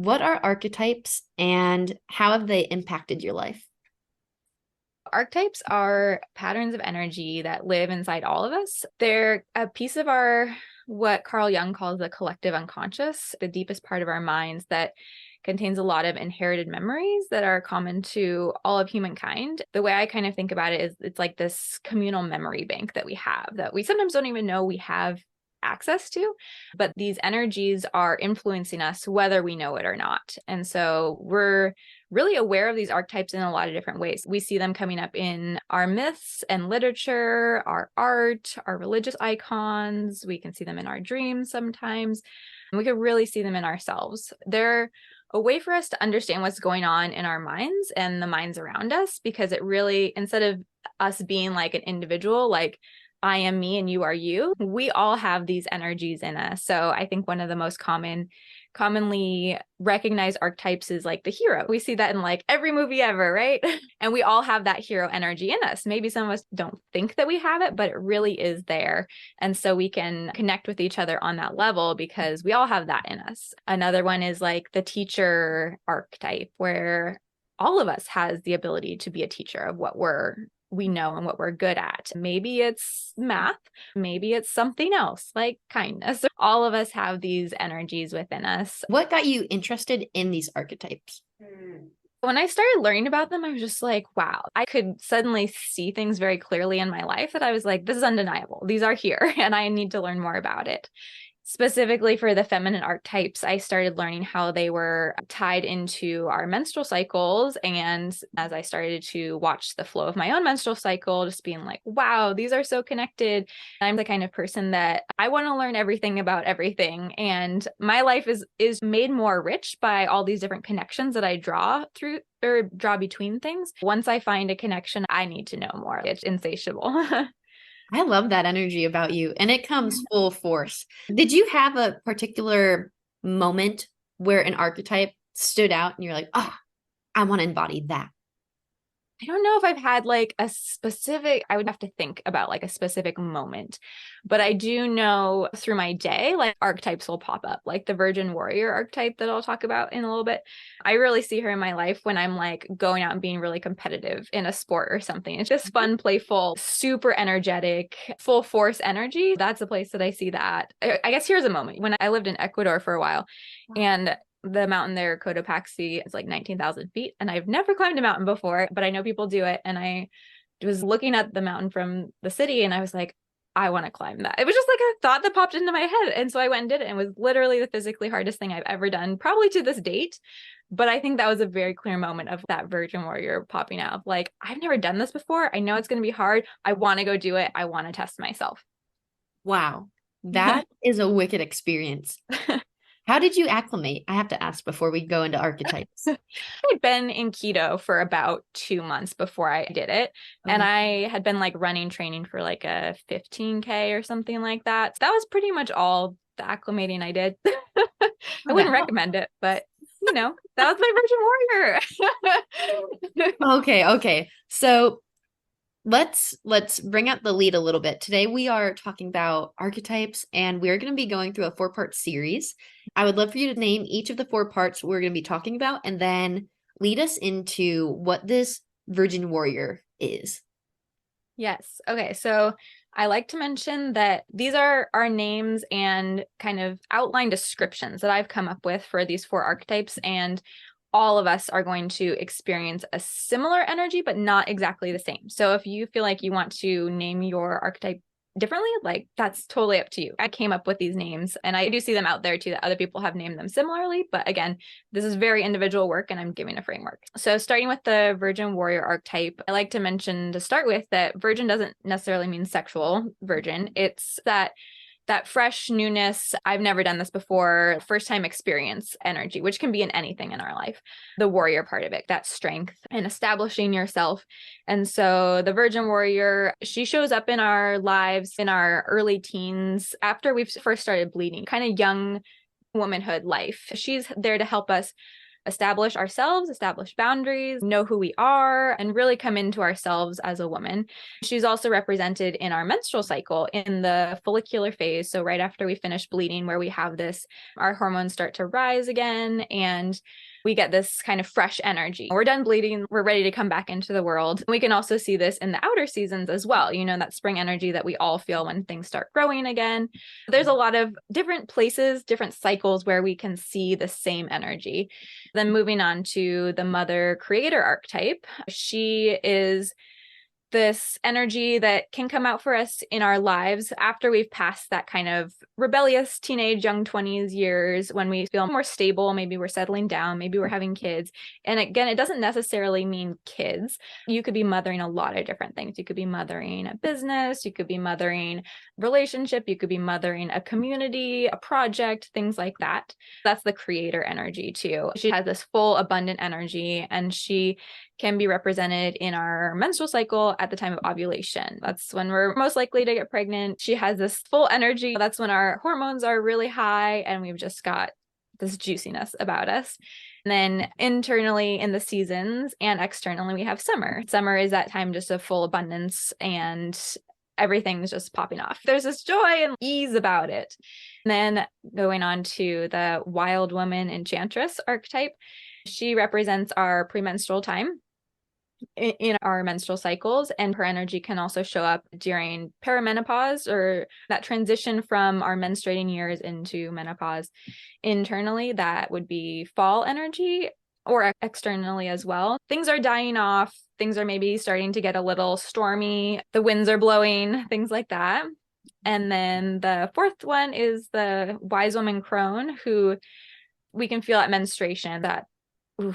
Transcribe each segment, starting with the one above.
What are archetypes and how have they impacted your life? Archetypes are patterns of energy that live inside all of us. They're a piece of our, what Carl Jung calls the collective unconscious, the deepest part of our minds that contains a lot of inherited memories that are common to all of humankind. The way I kind of think about it is it's like this communal memory bank that we have that we sometimes don't even know we have access to, but these energies are influencing us whether we know it or not. And so we're really aware of these archetypes in a lot of different ways. We see them coming up in our myths and literature, our art, our religious icons. We can see them in our dreams sometimes. And we can really see them in ourselves. They're a way for us to understand what's going on in our minds and the minds around us, because it really, instead of us being like an individual, like I am me and you are you, we all have these energies in us. So I think one of the most commonly recognized archetypes is like the hero. We see that in like every movie ever, right? And we all have that hero energy in us. Maybe some of us don't think that we have it, but it really is there. And so we can connect with each other on that level because we all have that in us. Another one is like the teacher archetype, where all of us has the ability to be a teacher of what we know and what we're good at. Maybe it's math, maybe it's something else like kindness. All of us have these energies within us. What got you interested in these archetypes? When I started learning about them, I was just like, wow, I could suddenly see things very clearly in my life that I was like, this is undeniable. These are here and I need to learn more about it. Specifically for the feminine archetypes, I started learning how they were tied into our menstrual cycles. And as I started to watch the flow of my own menstrual cycle, just being like, wow, these are so connected. I'm the kind of person that I want to learn everything about everything. And my life is made more rich by all these different connections that I draw through or draw between things. Once I find a connection, I need to know more. It's insatiable. I love that energy about you, and it comes full force. Did you have a particular moment where an archetype stood out and you're like, oh, I want to embody that? I don't know if I've had like a specific, I would have to think about like a specific moment, but I do know through my day, like archetypes will pop up, like the Virgin Warrior archetype that I'll talk about in a little bit. I really see her in my life when I'm like going out and being really competitive in a sport or something. It's just fun, playful, super energetic, full force energy. That's a place that I see that. I guess here's a moment when I lived in Ecuador for a while, and the mountain there, Cotopaxi, is like 19,000 feet. And I've never climbed a mountain before, but I know people do it. And I was looking at the mountain from the city and I was like, I want to climb that. It was just like a thought that popped into my head. And so I went and did it. And it was literally the physically hardest thing I've ever done, probably to this date. But I think that was a very clear moment of that Virgin Warrior popping out of like, I've never done this before. I know it's going to be hard. I want to go do it. I want to test myself. Wow, that is a wicked experience. How did you acclimate? I have to ask before we go into archetypes. I'd been in keto for about 2 months before I did it. And I had been like running training for like a 15K or something like that. So that was pretty much all the acclimating I did. I wouldn't recommend it, but that was my Virgin Warrior. Okay. So let's bring up the lead a little bit. Today we are talking about archetypes and we're going to be going through a 4-part series. I would love for you to name each of the 4 parts we're going to be talking about and then lead us into what this Virgin Warrior is. Yes. Okay. So I like to mention that these are our names and kind of outline descriptions that I've come up with for these 4 archetypes. And all of us are going to experience a similar energy, but not exactly the same. So if you feel like you want to name your archetype differently, like that's totally up to you. I came up with these names and I do see them out there too, that other people have named them similarly. But again, this is very individual work and I'm giving a framework. So starting with the Virgin Warrior archetype, I like to mention to start with that virgin doesn't necessarily mean sexual virgin. It's that fresh newness, I've never done this before, first time experience energy, which can be in anything in our life. The warrior part of it, that strength and establishing yourself. And so the Virgin Warrior, she shows up in our lives in our early teens after we've first started bleeding, kind of young womanhood life. She's there to help us establish ourselves, establish boundaries, know who we are, and really come into ourselves as a woman. She's also represented in our menstrual cycle in the follicular phase. So right after we finish bleeding, where we have this, our hormones start to rise again, and we get this kind of fresh energy. We're done bleeding. We're ready to come back into the world. We can also see this in the outer seasons as well. That spring energy that we all feel when things start growing again. There's a lot of different places, different cycles where we can see the same energy. Then moving on to the mother creator archetype, she is this energy that can come out for us in our lives after we've passed that kind of rebellious teenage, young 20s years, when we feel more stable. Maybe we're settling down, maybe we're having kids. And again, it doesn't necessarily mean kids. You could be mothering a lot of different things. You could be mothering a business, you could be mothering relationship, you could be mothering a community, a project, things like that. That's the creator energy too. She has this full abundant energy, and she can be represented in our menstrual cycle at the time of ovulation. That's when we're most likely to get pregnant. She has this full energy. That's when our hormones are really high and we've just got this juiciness about us. And then internally in the seasons and externally, we have summer. Summer is that time just of full abundance and everything's just popping off. There's this joy and ease about it. And then going on to the Wild Woman Enchantress archetype, she represents our premenstrual time in our menstrual cycles, and her energy can also show up during perimenopause, or that transition from our menstruating years into menopause. Internally, that would be fall energy, or externally as well. Things are dying off. Things are maybe starting to get a little stormy. The winds are blowing, things like that. And then the fourth one is the wise woman crone, who we can feel at menstruation that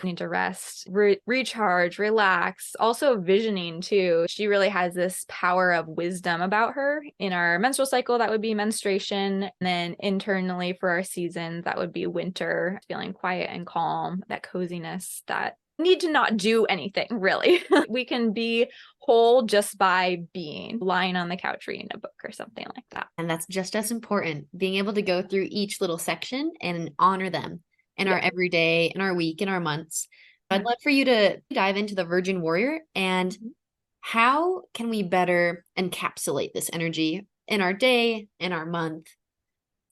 need to rest, recharge, relax. Also visioning too. She really has this power of wisdom about her. In our menstrual cycle, that would be menstruation. And then internally for our seasons, that would be winter, feeling quiet and calm, that coziness, that need to not do anything really. We can be whole just by being, lying on the couch reading a book or something like that. And that's just as important, being able to go through each little section and honor them in our everyday, in our week, in our months. I'd love for you to dive into the Virgin Warrior and how can we better encapsulate this energy in our day, in our month,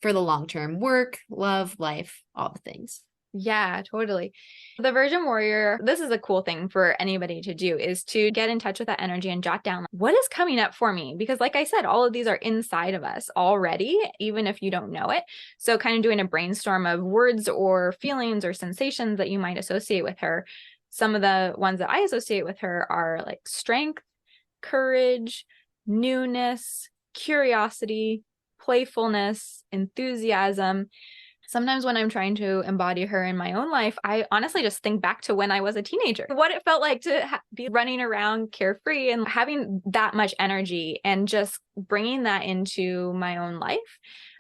for the long term work, love, life, all the things. Yeah, totally. The Virgin Warrior, this is a cool thing for anybody to do, is to get in touch with that energy and jot down what is coming up for me. Because like I said, all of these are inside of us already, even if you don't know it. So kind of doing a brainstorm of words or feelings or sensations that you might associate with her. Some of the ones that I associate with her are like strength, courage, newness, curiosity, playfulness, enthusiasm. Sometimes when I'm trying to embody her in my own life, I honestly just think back to when I was a teenager, what it felt like to be running around carefree and having that much energy and just bringing that into my own life.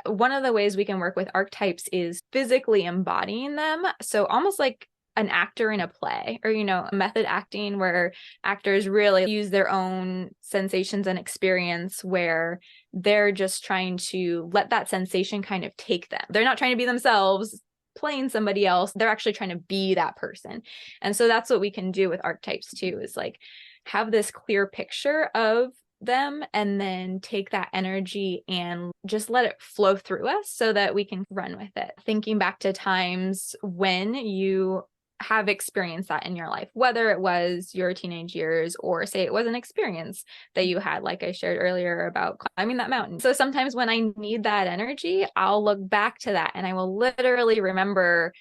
One of the ways we can work with archetypes is physically embodying them. So almost like an actor in a play, or, method acting, where actors really use their own sensations and experience, where they're just trying to let that sensation kind of take them. They're not trying to be themselves playing somebody else. They're actually trying to be that person. And so that's what we can do with archetypes too, is like have this clear picture of them and then take that energy and just let it flow through us so that we can run with it. Thinking back to times when you have experienced that in your life, whether it was your teenage years or say it was an experience that you had, like I shared earlier about climbing that mountain. So sometimes when I need that energy, I'll look back to that and I will literally remember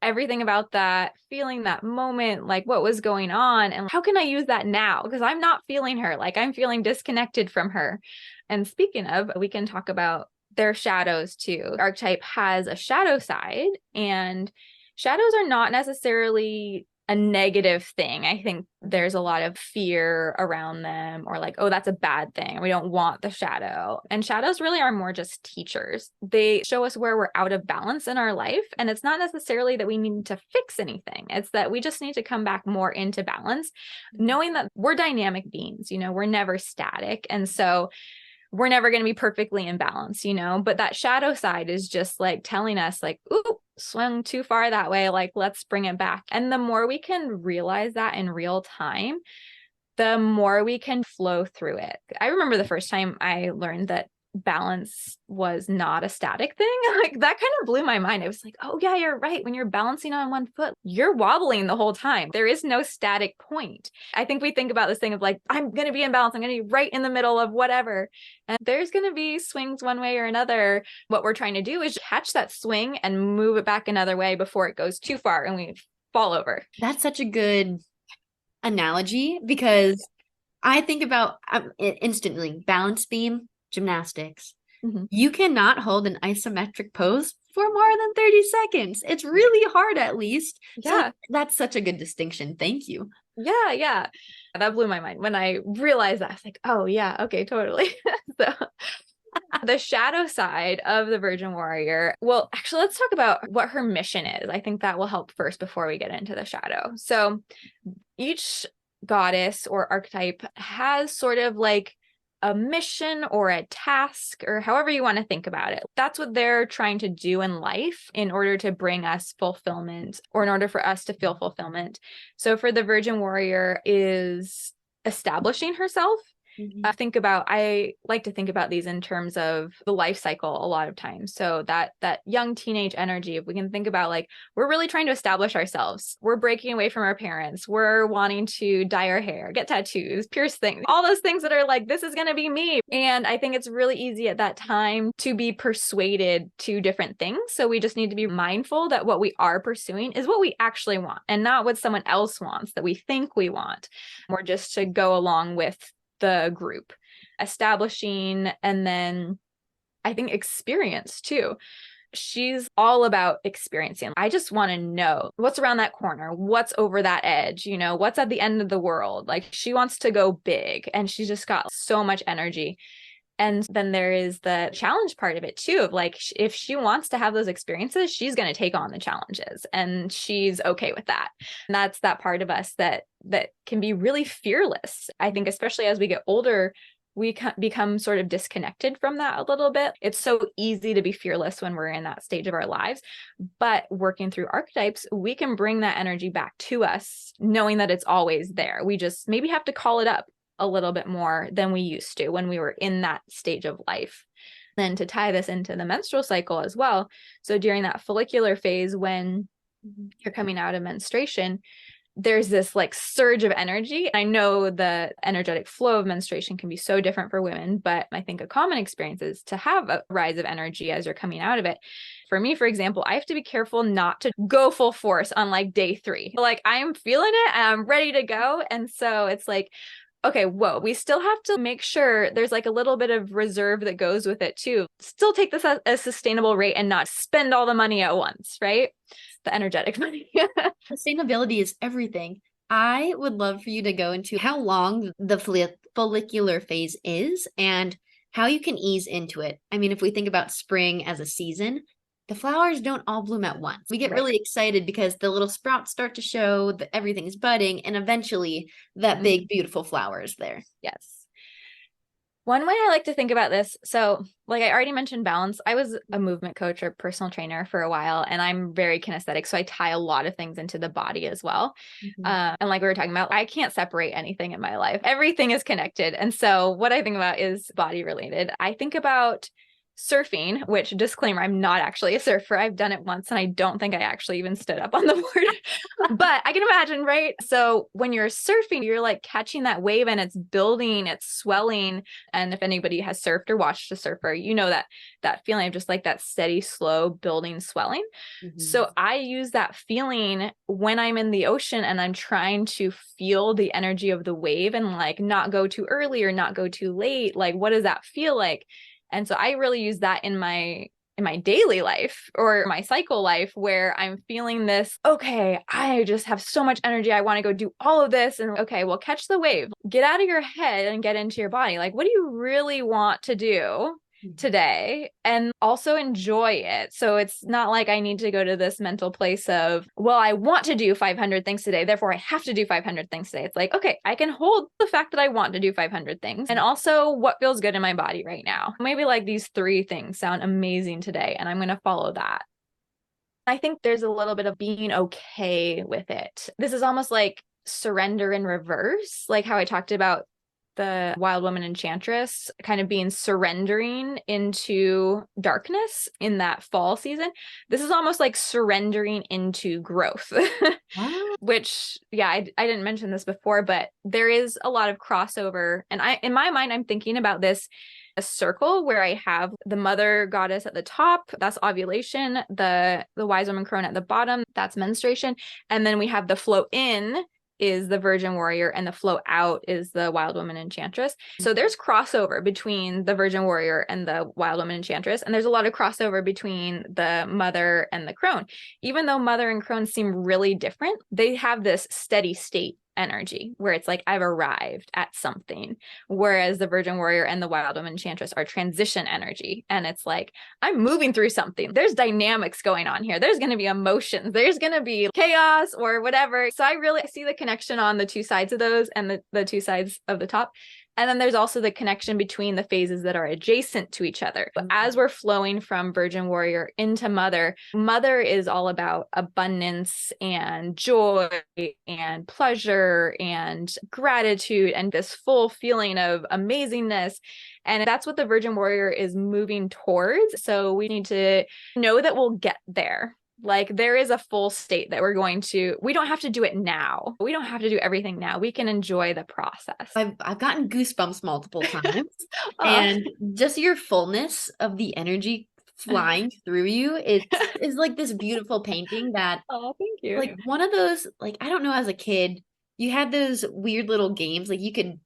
everything about that, feeling that moment, like what was going on and how can I use that now? Because I'm not feeling her, like I'm feeling disconnected from her. And speaking of, we can talk about their shadows too. Archetype has a shadow side, and shadows are not necessarily a negative thing. I think there's a lot of fear around them, or like, oh, that's a bad thing. We don't want the shadow. And shadows really are more just teachers. They show us where we're out of balance in our life. And it's not necessarily that we need to fix anything. It's that we just need to come back more into balance, knowing that we're dynamic beings, we're never static. And so we're never going to be perfectly in balance, but that shadow side is just like telling us like, ooh, swung too far that way. Like, let's bring it back. And the more we can realize that in real time, the more we can flow through it. I remember the first time I learned that balance was not a static thing. Like that kind of blew my mind. I was like, oh yeah, you're right. When you're balancing on one foot, you're wobbling the whole time. There is no static point. I think we think about this thing of like, I'm going to be in balance. I'm going to be right in the middle of whatever. And there's going to be swings one way or another. What we're trying to do is catch that swing and move it back another way before it goes too far and we fall over. That's such a good analogy because I think about instantly balance beam, gymnastics. Mm-hmm. You cannot hold an isometric pose for more than 30 seconds. It's really hard, at least. Yeah. So that's such a good distinction. Thank you. Yeah. Yeah. That blew my mind when I realized that. I was like, oh yeah, okay, totally. So the shadow side of the Virgin Warrior. Well, actually, let's talk about what her mission is. I think that will help first before we get into the shadow. So each goddess or archetype has sort of like a mission or a task or however you want to think about it. That's what they're trying to do in life in order to bring us fulfillment or in order for us to feel fulfillment. So for the Virgin Warrior is establishing herself. I like to think about these in terms of the life cycle a lot of times. So that young teenage energy, if we can think about like, we're really trying to establish ourselves. We're breaking away from our parents. We're wanting to dye our hair, get tattoos, pierce things, all those things that are like, this is going to be me. And I think it's really easy at that time to be persuaded to different things. So we just need to be mindful that what we are pursuing is what we actually want and not what someone else wants that we think we want, or just to go along with the group. Establishing, and then I think experience too. She's all about experiencing. I just want to know what's around that corner, what's over that edge, what's at the end of the world. Like she wants to go big and she's just got so much energy. And then there is the challenge part of it too, of like, if she wants to have those experiences, she's going to take on the challenges and she's okay with that. And that's that part of us that can be really fearless. I think, especially as we get older, we become sort of disconnected from that a little bit. It's so easy to be fearless when we're in that stage of our lives, but working through archetypes, we can bring that energy back to us, knowing that it's always there. We just maybe have to call it up a little bit more than we used to when we were in that stage of life. Then to tie this into the menstrual cycle as well. So during that follicular phase, when you're coming out of menstruation, there's this like surge of energy. I know the energetic flow of menstruation can be so different for women, but I think a common experience is to have a rise of energy as you're coming out of it. For me, for example, I have to be careful not to go full force on like day 3. Like I'm feeling it and I'm ready to go. And so it's like, okay, whoa, we still have to make sure there's like a little bit of reserve that goes with it too. Still take this at a sustainable rate and not spend all the money at once, right? The energetic money. Sustainability is everything. I would love for you to go into how long the follicular phase is and how you can ease into it. I mean, if we think about spring as a season, the flowers don't all bloom at once. We get really excited because the little sprouts start to show, that everything's budding, and eventually that big, beautiful flower is there. Yes. One way I like to think about this, so like I already mentioned balance, I was a movement coach or personal trainer for a while, and I'm very kinesthetic. So I tie a lot of things into the body as well. And like we were talking about, I can't separate anything in my life. Everything is connected. And so what I think about is body related. I think about surfing, which disclaimer, I'm not actually a surfer. I've done it once and I don't think I actually even stood up on the board, but I can imagine, right? So when you're surfing, you're like catching that wave and it's building, it's swelling. And if anybody has surfed or watched a surfer, you know that feeling of just like that steady, slow building, swelling. So I use that feeling when I'm in the ocean and I'm trying to feel the energy of the wave and like not go too early or not go too late. Like, what does that feel like? And so I really use that in my daily life or my cycle life where I'm feeling this, okay, I just have so much energy. I want to go do all of this. And okay, well, catch the wave, get out of your head and get into your body. Like, what do you really want to do? today and also enjoy it. So it's not like I need to go to this mental place of, well, I want to do 500 things today, therefore I have to do 500 things today. It's like, okay, I can hold the fact that I want to do 500 things and also what feels good in my body right now. Maybe like these 3 things sound amazing today and I'm going to follow that. I think there's a little bit of being okay with it. This is almost like surrender in reverse, like how I talked about the Wild Woman Enchantress kind of being surrendering into darkness in that fall season. This is almost like surrendering into growth, which, yeah, I didn't mention this before, but there is a lot of crossover. And in my mind, I'm thinking about this a circle where I have the mother goddess at the top, that's ovulation, the wise woman crone at the bottom, that's menstruation. And then we have the flow in is the virgin warrior and the flow out is the wild woman enchantress. So there's crossover between the virgin warrior and the wild woman enchantress. And there's a lot of crossover between the mother and the crone. Even though mother and crone seem really different, they have this steady state energy where it's like I've arrived at something, whereas the virgin warrior and the wild woman enchantress are transition energy, and it's like I'm moving through something. There's dynamics going on here, there's going to be emotions, there's going to be chaos or whatever. So I really see the connection on the 2 sides of those and the 2 sides of the top. And then there's also the connection between the phases that are adjacent to each other. But as we're flowing from Virgin Warrior into Mother, Mother is all about abundance and joy and pleasure and gratitude and this full feeling of amazingness. And that's what the Virgin Warrior is moving towards. So we need to know that we'll get there. Like there is a full state that we don't have to do it now. We don't have to do everything now. We can enjoy the process. I've gotten goosebumps multiple times. And just your fullness of the energy flying through you is like this beautiful painting that, thank you. Like one of those, like, I don't know, as a kid, you had those weird little games, like you could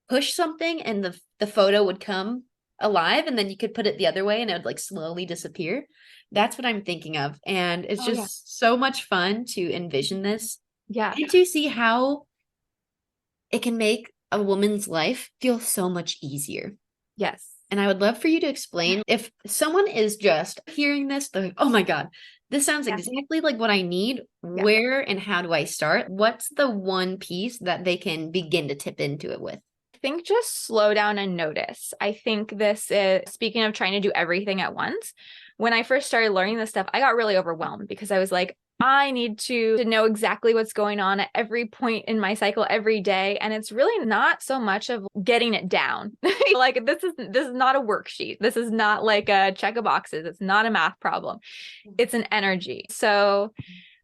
push something and the photo would come alive and then you could put it the other way and it would like slowly disappear. That's what I'm thinking of. And it's just so much fun to envision this. Yeah. And to see how it can make a woman's life feel so much easier. Yes. And I would love for you to explain, if someone is just hearing this, they're like, oh my God, this sounds exactly like what I need. Where and how do I start? What's the one piece that they can begin to tip into it with? I think just slow down and notice. I think this is, speaking of trying to do everything at once, when I first started learning this stuff, I got really overwhelmed because I was like, I need to know exactly what's going on at every point in my cycle every day. And it's really not so much of getting it down. Like this is not a worksheet. This is not like a check of boxes. It's not a math problem. It's an energy. So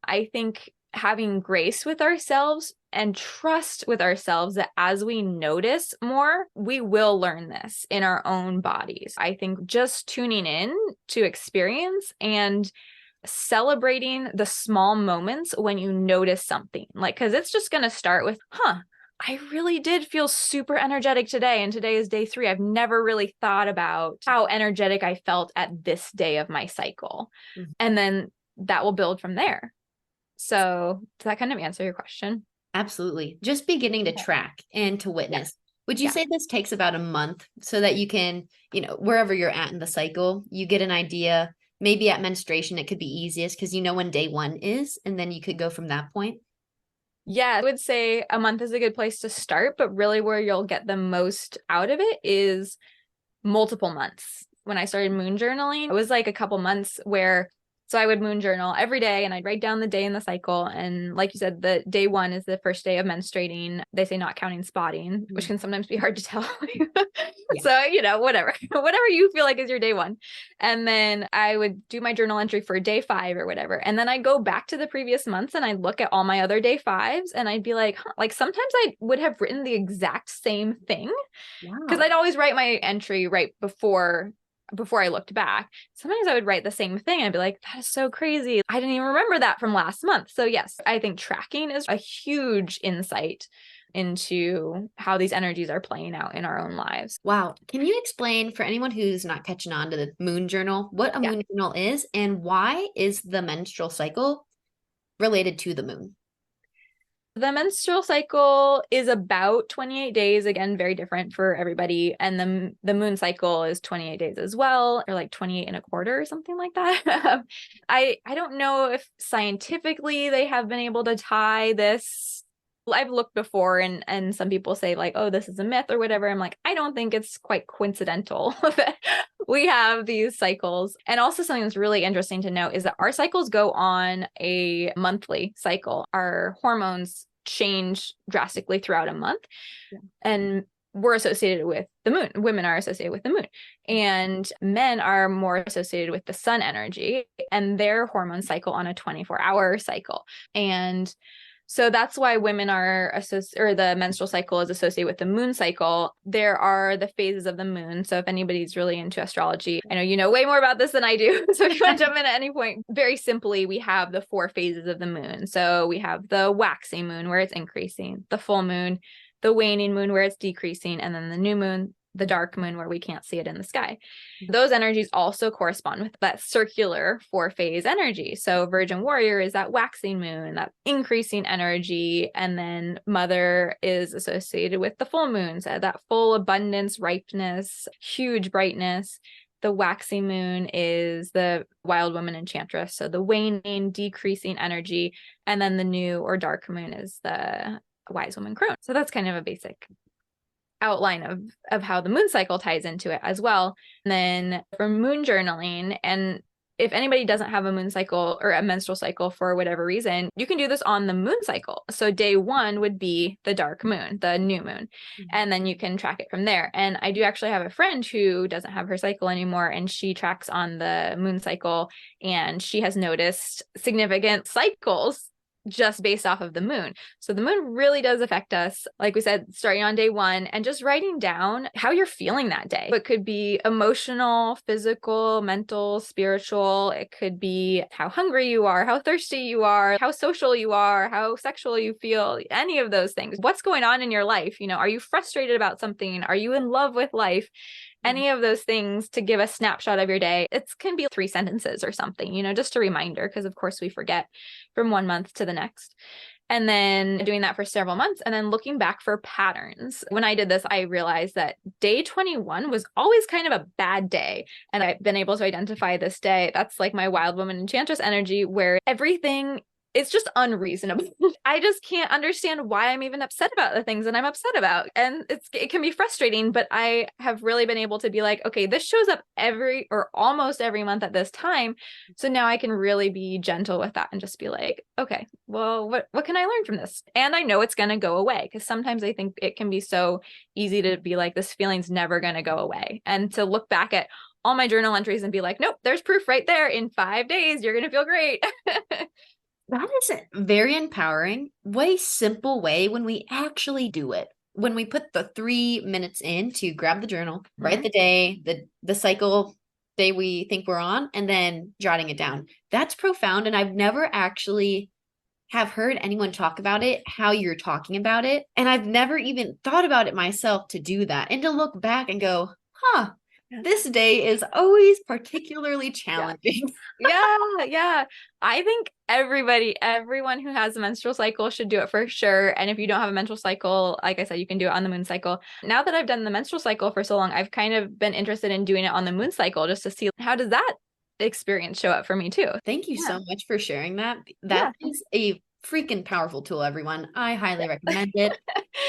I think having grace with ourselves and trust with ourselves that as we notice more, we will learn this in our own bodies. I think just tuning in to experience and celebrating the small moments when you notice something, like, because it's just going to start with, I really did feel super energetic today. And today is day 3. I've never really thought about how energetic I felt at this day of my cycle. Mm-hmm. And then that will build from there. So does that kind of answer your question? Absolutely. Just beginning to track and to witness. Would you say this takes about a month so that you can, wherever you're at in the cycle, you get an idea? Maybe at menstruation, it could be easiest because you know when day 1 is, and then you could go from that point. Yeah, I would say a month is a good place to start, but really where you'll get the most out of it is multiple months. When I started moon journaling, it was like a couple months where, so I would moon journal every day and I'd write down the day in the cycle. And like you said, the day 1 is the first day of menstruating. They say not counting spotting, which can sometimes be hard to tell. So, whatever you feel like is your day 1. And then I would do my journal entry for day 5 or whatever. And then I go back to the previous months and I look at all my other day 5s and I'd be like, like sometimes I would have written the exact same thing because I'd always write my entry right before I looked back. Sometimes I would write the same thing and I'd be like, that is so crazy. I didn't even remember that from last month. So yes, I think tracking is a huge insight into how these energies are playing out in our own lives. Wow. Can you explain for anyone who's not catching on to the moon journal, what a moon journal is and why is the menstrual cycle related to the moon? The menstrual cycle is about 28 days. Again, very different for everybody. And the moon cycle is 28 days as well, or like 28 and a quarter or something like that. I don't know if scientifically they have been able to tie this. I've looked before and some people say like, oh, this is a myth or whatever. I'm like, I don't think it's quite coincidental that we have these cycles. And also something that's really interesting to note is that our cycles go on a monthly cycle. Our hormones change drastically throughout a month. Yeah. And we're associated with the moon. Women are associated with the moon. And men are more associated with the sun energy and their hormone cycle on a 24-hour cycle. And so that's why women are or the menstrual cycle is associated with the moon cycle. There are the phases of the moon. So if anybody's really into astrology, I know you know way more about this than I do. So if you want to jump in at any point, very simply, we have the 4 phases of the moon. So we have the waxing moon where it's increasing, the full moon, the waning moon where it's decreasing, and then the new moon, the dark moon where we can't see it in the sky. Those energies also correspond with that circular 4-phase energy. So Virgin Warrior is that waxing moon, that increasing energy. And then Mother is associated with the full moon, so that full abundance, ripeness, huge brightness. The waxing moon is the Wild Woman Enchantress, so the waning, decreasing energy. And then the new or dark moon is the Wise Woman Crone. So that's kind of a basic outline of how the moon cycle ties into it as well. And then for moon journaling, and if anybody doesn't have a moon cycle or a menstrual cycle for whatever reason, you can do this on the moon cycle. So day 1 would be the dark moon, the new moon, and then you can track it from there. And I do actually have a friend who doesn't have her cycle anymore, and she tracks on the moon cycle, and she has noticed significant cycles just based off of the moon. So the moon really does affect us, like we said, starting on day 1 and just writing down how you're feeling that day. It could be emotional, physical, mental, spiritual. It could be how hungry you are, how thirsty you are, how social you are, how sexual you feel, any of those things. What's going on in your life? You know, are you frustrated about something? Are you in love with life? Any of those things to give a snapshot of your day. It can be 3 sentences or something, you know, just a reminder, because of course we forget from one month to the next. And then doing that for several months and then looking back for patterns. When I did this, I realized that day 21 was always kind of a bad day. And I've been able to identify this day. That's like my Wild Woman Enchantress energy, where everything it's just unreasonable. I just can't understand why I'm even upset about the things that I'm upset about. And it can be frustrating, but I have really been able to be like, okay, this shows up every or almost every month at this time. So now I can really be gentle with that and just be like, okay, well, what can I learn from this? And I know it's going to go away, because sometimes I think it can be so easy to be like, this feeling's never going to go away. And to look back at all my journal entries and be like, nope, there's proof right there. In 5 days, you're going to feel great. That is very empowering. Way simple way when we actually do it. When we put the 3 minutes in to grab the journal, write the day, the cycle day we think we're on, and then jotting it down. That's profound. And I've never actually have heard anyone talk about it, how you're talking about it. And I've never even thought about it myself to do that and to look back and go, huh, this day is always particularly challenging. Yeah. I think everyone who has a menstrual cycle should do it for sure. And if you don't have a menstrual cycle, like I said, you can do it on the moon cycle. Now that I've done the menstrual cycle for so long, I've kind of been interested in doing it on the moon cycle just to see how does that experience show up for me too. Thank you so much for sharing that. That is a freaking powerful tool, everyone. I highly recommend it.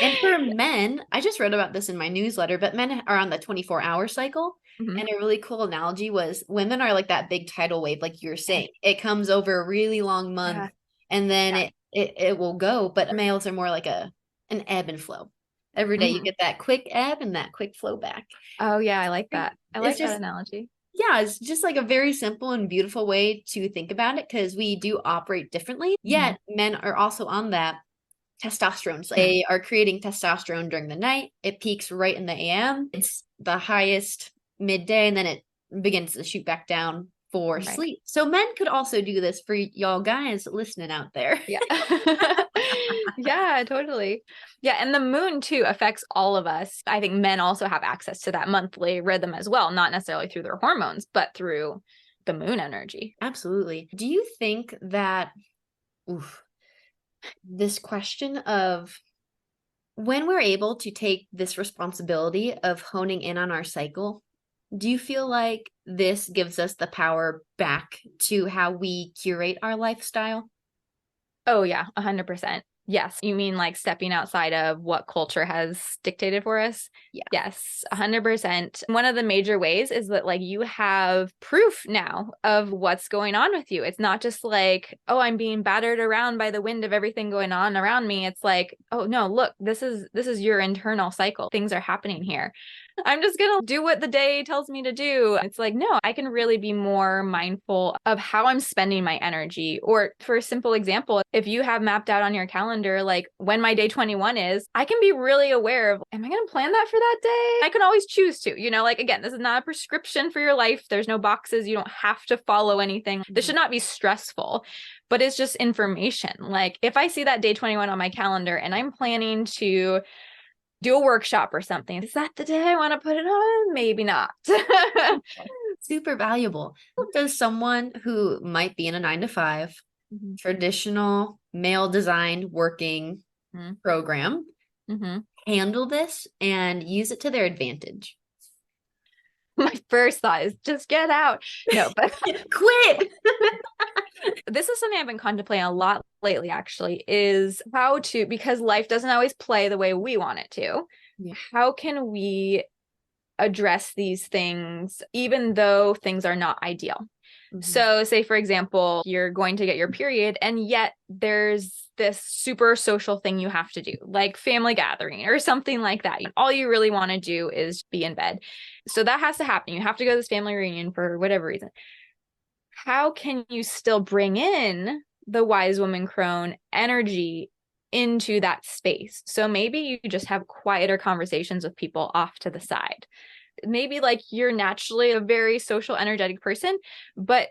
And for men, I just wrote about this in my newsletter, but men are on the 24-hour cycle. And a really cool analogy was women are like that big tidal wave, like you're saying. It comes over a really long month and then it will go. But males are more like an ebb and flow. Every day you get that quick ebb and that quick flow back. Oh, yeah, I like that. I like that analogy. Yeah, it's just like a very simple and beautiful way to think about it, because we do operate differently. Yet men are also on that testosterone. So they are creating testosterone during the night. It peaks right in the AM. It's the highest midday, and then it begins to shoot back down for sleep. So men could also do this for y'all guys listening out there. Yeah. Yeah, totally. Yeah. And the moon too affects all of us. I think men also have access to that monthly rhythm as well, not necessarily through their hormones, but through the moon energy. Absolutely. Do you think that, this question of when we're able to take this responsibility of honing in on our cycle, do you feel like this gives us the power back to how we curate our lifestyle? Oh yeah, 100%. Yes. You mean like stepping outside of what culture has dictated for us? Yeah. Yes, 100%. One of the major ways is that like you have proof now of what's going on with you. It's not just like, oh, I'm being battered around by the wind of everything going on around me. It's like, oh no, look, this is your internal cycle. Things are happening here. I'm just going to do what the day tells me to do. It's like, no, I can really be more mindful of how I'm spending my energy. Or for a simple example, if you have mapped out on your calendar, like when my day 21 is, I can be really aware of, am I going to plan that for that day? I can always choose to, like, again, this is not a prescription for your life. There's no boxes. You don't have to follow anything. This should not be stressful, but it's just information. Like if I see that day 21 on my calendar and I'm planning to do a workshop or something. Is that the day I want to put it on? Maybe not. Super valuable. Does someone who might be in a 9 to 5 Mm-hmm. traditional male designed working program Mm-hmm. handle this and use it to their advantage? My first thought is just get out. No, but quit. This is something I've been contemplating a lot lately, actually, is how to, because life doesn't always play the way we want it to. Yeah. How can we address these things, even though things are not ideal? Mm-hmm. So say, for example, you're going to get your period and yet there's this super social thing you have to do, like family gathering or something like that. All you really want to do is be in bed. So that has to happen. You have to go to this family reunion for whatever reason. How can you still bring in the wise woman crone energy into that space? So maybe you just have quieter conversations with people off to the side. Maybe like you're naturally a very social, energetic person, but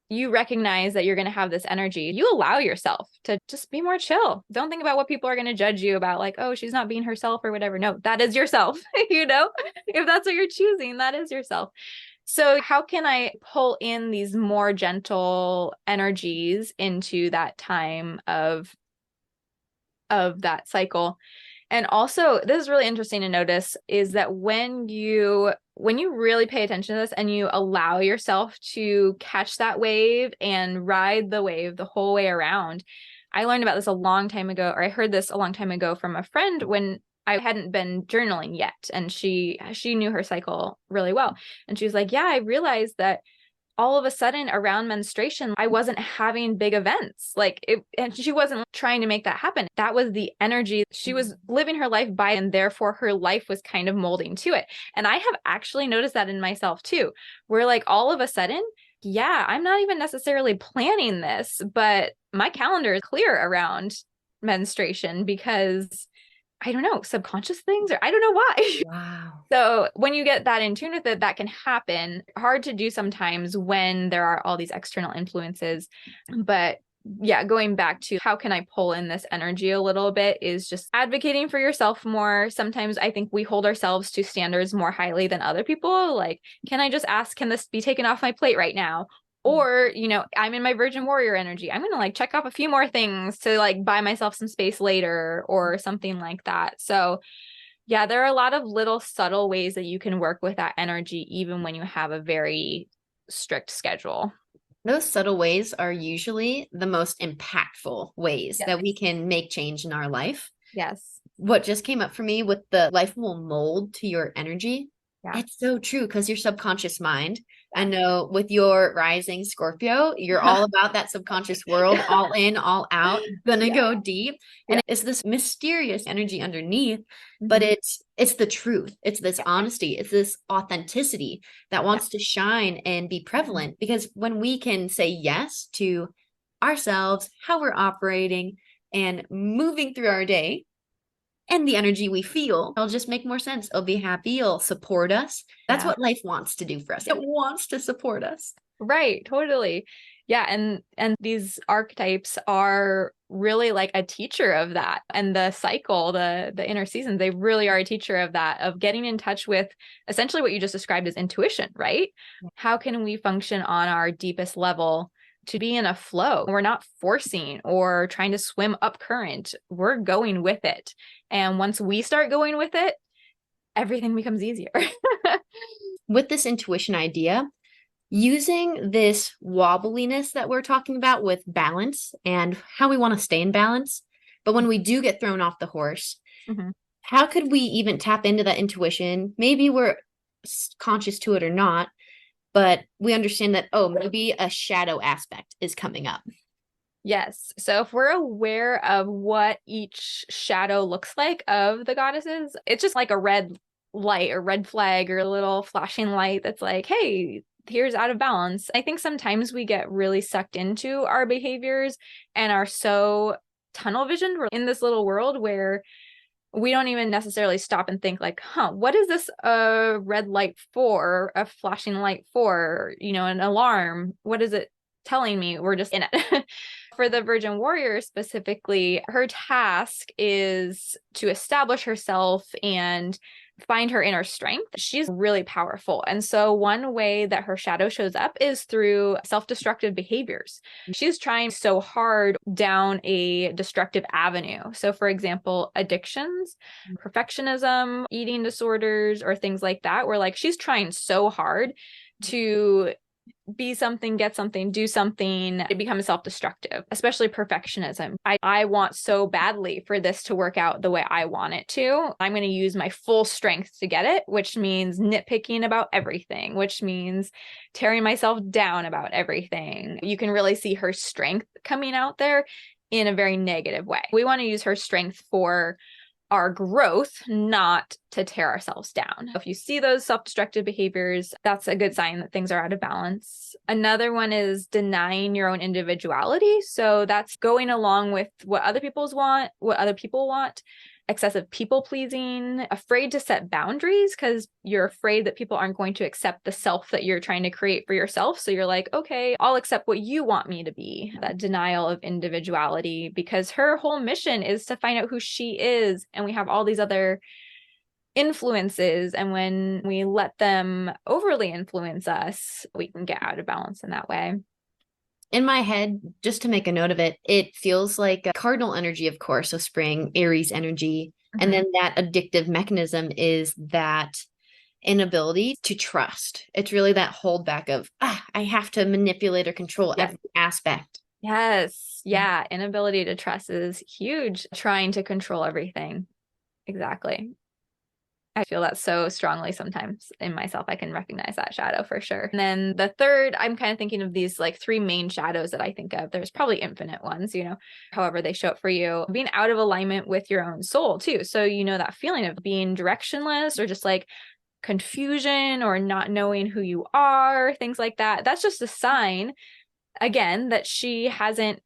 you recognize that you're going to have this energy. You allow yourself to just be more chill. Don't think about what people are going to judge you about, like, oh, she's not being herself or whatever. No, that is yourself. If that's what you're choosing, that is yourself. So how can I pull in these more gentle energies into that time of that cycle? And also, this is really interesting to notice, is that when you really pay attention to this and you allow yourself to catch that wave and ride the wave the whole way around. I learned about this a long time ago, or I heard this a long time ago from a friend when I hadn't been journaling yet, and she knew her cycle really well. And she was like, yeah, I realized that all of a sudden around menstruation, I wasn't having big events. And she wasn't trying to make that happen. That was the energy she was living her life by, and therefore her life was kind of molding to it. And I have actually noticed that in myself too, where like all of a sudden, yeah, I'm not even necessarily planning this, but my calendar is clear around menstruation because I don't know, subconscious things, or I don't know why. Wow. So when you get that in tune with it, that can happen. Hard to do sometimes when there are all these external influences. But yeah, going back to how can I pull in this energy a little bit is just advocating for yourself more. Sometimes I think we hold ourselves to standards more highly than other people. Like, can I just ask, can this be taken off my plate right now? Or, I'm in my Virgin Warrior energy. I'm going to like check off a few more things to like buy myself some space later or something like that. So yeah, there are a lot of little subtle ways that you can work with that energy, even when you have a very strict schedule. Those subtle ways are usually the most impactful ways Yes. that we can make change in our life. Yes. What just came up for me with the life will mold to your energy. Yeah. It's so true because your subconscious mind. I know with your rising Scorpio, you're all about that subconscious world, all in, all out, gonna go deep. And it's this mysterious energy underneath, but it's the truth. It's this honesty. It's this authenticity that wants to shine and be prevalent. Because when we can say yes to ourselves, how we're operating and moving through our day, and the energy we feel, it'll just make more sense. It'll be happy. It'll support us. That's what life wants to do for us. It wants to support us. Right. Totally. Yeah. And these archetypes are really like a teacher of that. And the cycle, the inner seasons, they really are a teacher of that, of getting in touch with essentially what you just described as intuition, right? How can we function on our deepest level to be in a flow. We're not forcing or trying to swim up current. We're going with it. And once we start going with it, everything becomes easier. With this intuition idea, using this wobbliness that we're talking about with balance and how we want to stay in balance, but when we do get thrown off the horse, how could we even tap into that intuition? Maybe we're conscious to it or not, but we understand that, oh, maybe a shadow aspect is coming up. Yes. So if we're aware of what each shadow looks like of the goddesses, it's just like a red light or red flag or a little flashing light that's like, hey, here's out of balance. I think sometimes we get really sucked into our behaviors and are so tunnel visioned. We're in this little world where we don't even necessarily stop and think like, what is this red light for, a flashing light for, an alarm? What is it telling me? We're just in it. For the Virgin Warrior specifically, her task is to establish herself and find her inner strength. She's really powerful. And so one way that her shadow shows up is through self-destructive behaviors. She's trying so hard down a destructive avenue. So for example, addictions, perfectionism, eating disorders, or things like that, where like she's trying so hard to be something, get something, do something, it becomes self-destructive, especially perfectionism. I want so badly for this to work out the way I want it to. I'm going to use my full strength to get it, which means nitpicking about everything, which means tearing myself down about everything. You can really see her strength coming out there in a very negative way. We want to use her strength for our growth, not to tear ourselves down. If you see those self-destructive behaviors, that's a good sign that things are out of balance. Another one is denying your own individuality. So that's going along with what other people want, excessive people pleasing, afraid to set boundaries because you're afraid that people aren't going to accept the self that you're trying to create for yourself. So you're like, okay, I'll accept what you want me to be. That denial of individuality, because her whole mission is to find out who she is. And we have all these other influences. And when we let them overly influence us, we can get out of balance in that way. In my head, just to make a note of it, it feels like a cardinal energy, of course, so spring, Aries energy. And then that addictive mechanism is that inability to trust. It's really that holdback of, I have to manipulate or control every aspect. Yes. Yeah. Inability to trust is huge. Trying to control everything. Exactly. I feel that so strongly sometimes in myself. I can recognize that shadow for sure. And then the third, I'm kind of thinking of these like three main shadows that I think of. There's probably infinite ones, however they show up for you. Being out of alignment with your own soul too. So, that feeling of being directionless or just like confusion or not knowing who you are, things like that. That's just a sign, again, that she hasn't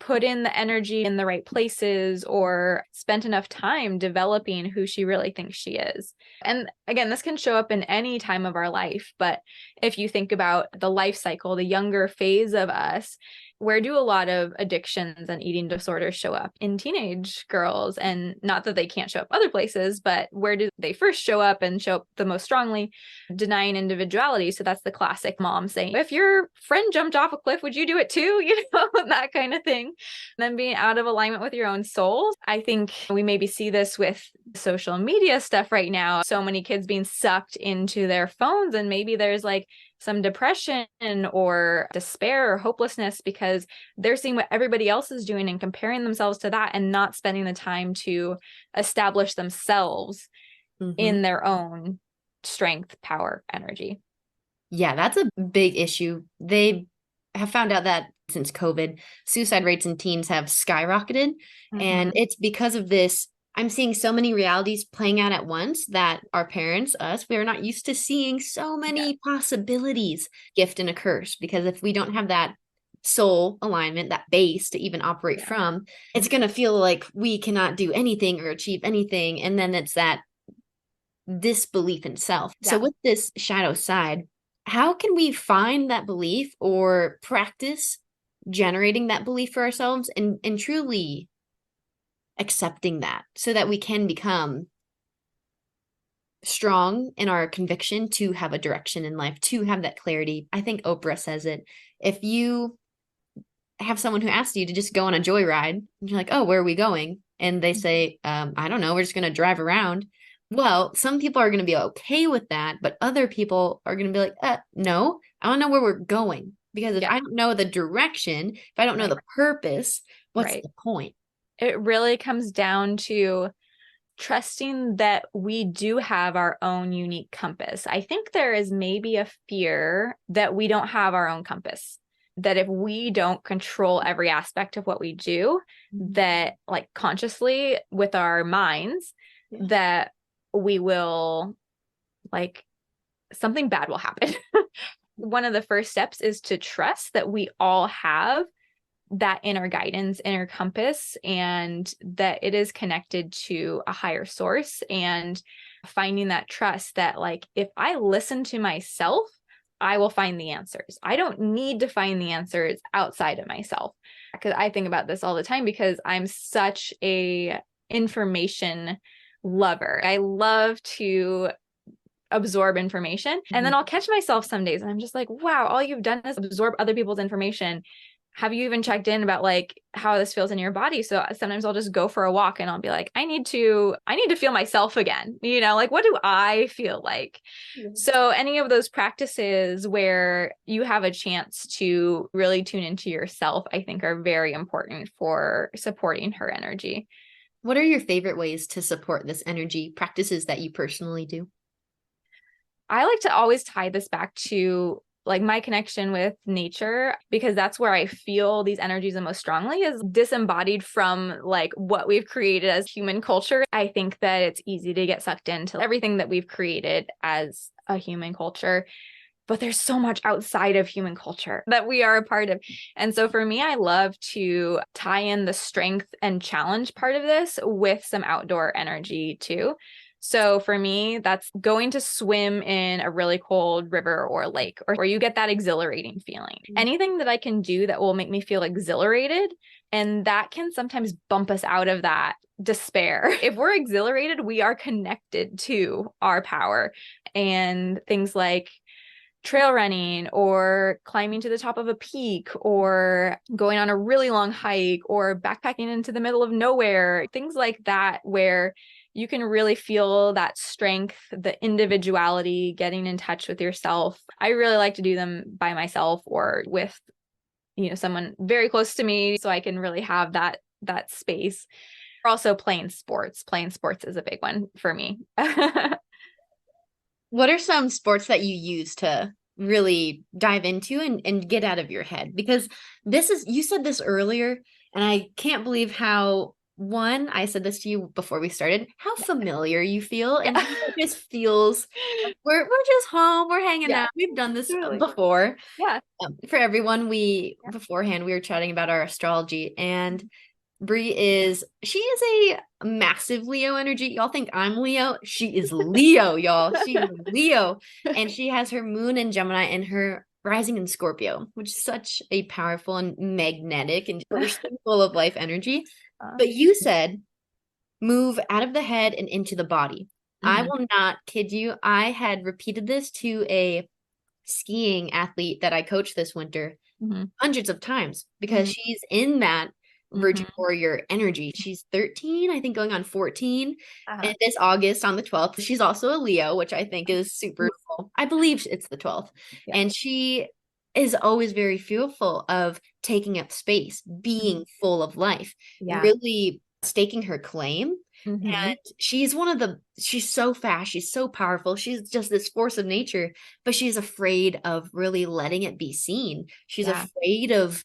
put in the energy in the right places or spent enough time developing who she really thinks she is. And again, this can show up in any time of our life. But if you think about the life cycle, the younger phase of us, where do a lot of addictions and eating disorders show up? In teenage girls. And not that they can't show up other places, but where do they first show up and show up the most strongly? Denying individuality. So that's the classic mom saying, if your friend jumped off a cliff, would you do it too? That kind of thing. And then being out of alignment with your own soul. I think we maybe see this with social media stuff right now. So many kids being sucked into their phones, and maybe there's like some depression or despair or hopelessness because they're seeing what everybody else is doing and comparing themselves to that and not spending the time to establish themselves in their own strength, power, energy. Yeah, that's a big issue. They have found out that since COVID, suicide rates in teens have skyrocketed. And it's because of this. I'm seeing so many realities playing out at once that our parents, us, we are not used to seeing so many possibilities, gift and a curse. Because if we don't have that soul alignment, that base to even operate from, it's going to feel like we cannot do anything or achieve anything. And then it's that disbelief in self. So with this shadow side, how can we find that belief or practice generating that belief for ourselves and truly accepting that so that we can become strong in our conviction to have a direction in life, to have that clarity? I think Oprah says it. If you have someone who asks you to just go on a joyride. And you're like, oh, where are we going? And they say, I don't know, we're just going to drive around. Well, some people are going to be okay with that, but other people are going to be like, no, I don't know where we're going. Because if Yeah. I don't know the direction, if I don't know Right. the purpose, what's Right. the point? It really comes down to trusting that we do have our own unique compass. I think there is maybe a fear that we don't have our own compass, that if we don't control every aspect of what we do, that like consciously with our minds, that we will like something bad will happen. One of the first steps is to trust that we all have that inner guidance, inner compass, and that it is connected to a higher source, and finding that trust that like, if I listen to myself, I will find the answers. I don't need to find the answers outside of myself. Because I think about this all the time because I'm such a information lover. I love to absorb information. And then I'll catch myself some days and I'm just like, wow, all you've done is absorb other people's information. Have you even checked in about like how this feels in your body? So sometimes I'll just go for a walk and I'll be like, I need to feel myself again. Like, what do I feel like? So any of those practices where you have a chance to really tune into yourself, I think are very important for supporting her energy. What are your favorite ways to support this energy practices that you personally do? I like to always tie this back to like my connection with nature, because that's where I feel these energies the most strongly, is disembodied from like what we've created as human culture. I think that it's easy to get sucked into everything that we've created as a human culture, but there's so much outside of human culture that we are a part of. And so for me, I love to tie in the strength and challenge part of this with some outdoor energy too. So for me, that's going to swim in a really cold river or lake, or you get that exhilarating feeling. Anything that I can do that will make me feel exhilarated, and that can sometimes bump us out of that despair. If we're exhilarated, we are connected to our power. And things like trail running or climbing to the top of a peak or going on a really long hike or backpacking into the middle of nowhere, things like that, where you can really feel that strength, the individuality, getting in touch with yourself. I really like to do them by myself or with, someone very close to me, so I can really have that space. Also playing sports. Playing sports is a big one for me. What are some sports that you use to really dive into and get out of your head? Because you said this earlier, and I can't believe how, one, I said this to you before we started, how familiar you feel, and how it just feels like we're just home, we're hanging out. We've done this Totally. before. Yeah. For everyone, beforehand we were chatting about our astrology, and she is a massive Leo energy. Y'all think I'm Leo? She is Leo, y'all. She is Leo. And she has her moon in Gemini and her rising in Scorpio, which is such a powerful and magnetic and person full of life energy. But you said move out of the head and into the body. I will not kid you. I had repeated this to a skiing athlete that I coached this winter hundreds of times because she's in that Virgin warrior energy. She's 13, I think, going on 14. And this August on the 12th, she's also a Leo, which I think is super cool. I believe it's the 12th. Yeah. And she is always very fearful of taking up space, being full of life, really staking her claim. And she's so fast, she's so powerful, she's just this force of nature, but she's afraid of really letting it be seen. She's afraid of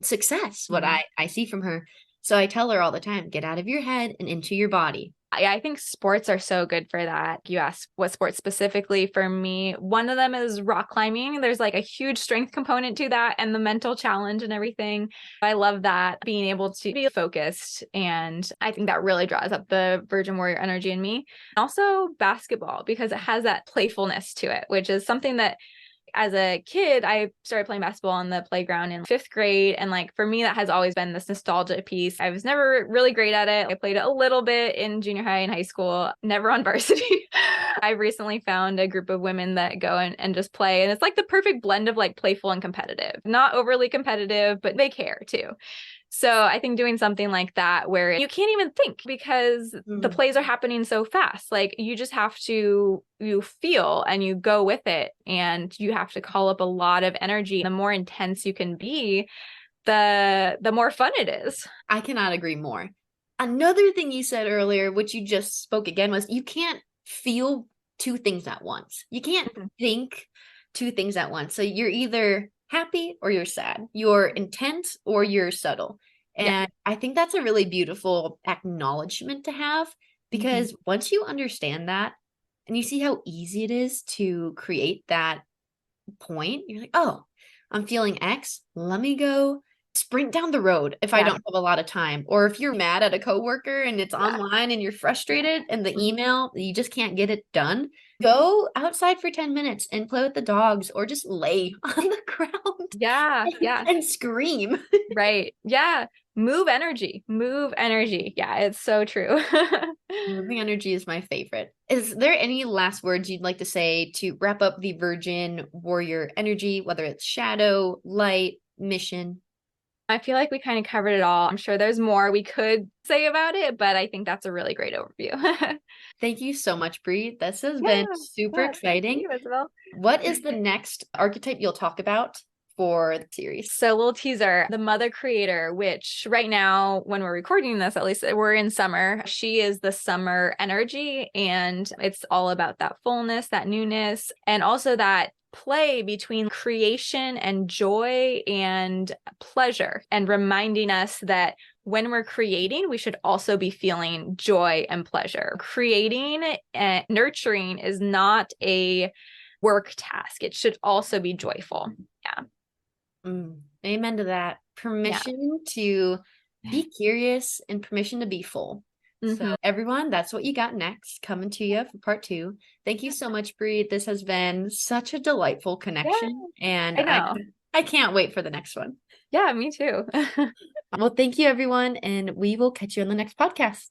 success, what I see from her. So I tell her all the time, get out of your head and into your body. Yeah, I think sports are so good for that. You asked what sports specifically. For me, one of them is rock climbing. There's like a huge strength component to that and the mental challenge and everything. I love that, being able to be focused. And I think that really draws up the Virgin Warrior energy in me. Also basketball, because it has that playfulness to it, which is something that As a kid, I started playing basketball on the playground in 5th grade. And like, for me, that has always been this nostalgia piece. I was never really great at it. I played it a little bit in junior high and high school, never on varsity. I've recently found a group of women that go and just play. And it's like the perfect blend of like playful and competitive, not overly competitive, but they care too. So I think doing something like that where you can't even think because the plays are happening so fast. Like you just have to, you feel and you go with it, and you have to call up a lot of energy. The more intense you can be, the more fun it is. I cannot agree more. Another thing you said earlier, which you just spoke again, was you can't feel two things at once. You can't think two things at once. So you're either happy or you're sad. You're intense or you're subtle. And Yeah. I think that's a really beautiful acknowledgement to have, because once you understand that and you see how easy it is to create that point, you're like, oh, I'm feeling X. Let me go sprint down the road if I don't have a lot of time. Or if you're mad at a coworker and it's online and you're frustrated and the email, you just can't get it done, go outside for 10 minutes and play with the dogs, or just lay on the ground and scream. Right. Yeah. Move energy. Move energy. Yeah, it's so true. Moving energy is my favorite. Is there any last words you'd like to say to wrap up the Virgin Warrior energy, whether it's shadow, light, mission? I feel like we kind of covered it all. I'm sure there's more we could say about it, but I think that's a really great overview. Thank you so much, Bri. This has been super exciting. Thank you, Isabelle. What is the next archetype you'll talk about for the series? So, a little teaser, the mother creator, which right now, when we're recording this, at least we're in summer, she is the summer energy. And it's all about that fullness, that newness, and also that play between creation and joy and pleasure, and reminding us that when we're creating, we should also be feeling joy and pleasure. Creating and nurturing is not a work task. It should also be joyful. Yeah. Amen to that. Permission to be curious and permission to be full. So everyone, that's what you got next, coming to you for part 2. Thank you so much, Bri. This has been such a delightful connection, and I can't wait for the next one. Yeah, me too. Well, thank you, everyone, and we will catch you on the next podcast.